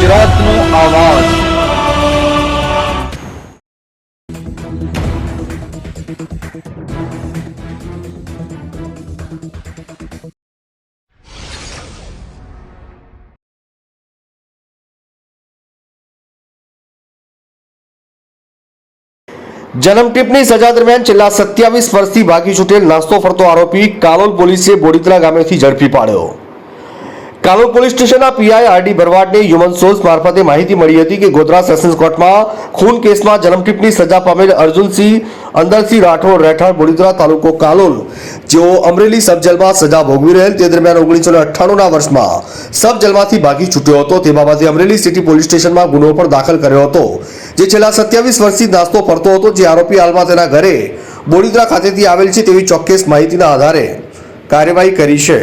ગુજરાતનો આવાજ। જન્મટીપની સજા દરમિયાન છેલ્લા 27 વર્ષથી ભાગી છૂટેલ નાસ્તો ફરતો આરોપી કાલોલ પોલીસે બોડીતરા ગામેથી ઝડપી પાડ્યો। કાલોલ પોલીસ સ્ટેશનના પીઆઈ આરડી ભરવાડને હ્યુમન સોર્સ મારફતે માહિતી મળી હતી કે ગોધરા સેશન્સ કોર્ટમાં ખૂન કેસમાં જન્મટીપની સજા પામેલ અર્જુનસિંહ અંદરસિંહ રાઠોડ રહેઠાણ બોડીતરા તાલુકો કાલોલ, જેઓ અમરેલી સબ જેલમાં સજા ભોગવી રહેલ તે દરમિયાન 1998ના વર્ષમાં સબ જેલમાંથી ભાગી છૂટ્યો હતો। તે બાબતે અમરેલી સિટી પોલીસ સ્ટેશનમાં ગુનો પણ દાખલ કર્યો હતો, જે છેલ્લા 27 વર્ષથી નાસ્તો ફરતો હતો, જે આરોપી હાલમાં તેના ઘરે બોડીતરા ખાતેથી આવેલ છે તેવી ચોક્કસ માહિતીના આધારે કાર્યવાહી કરી છે।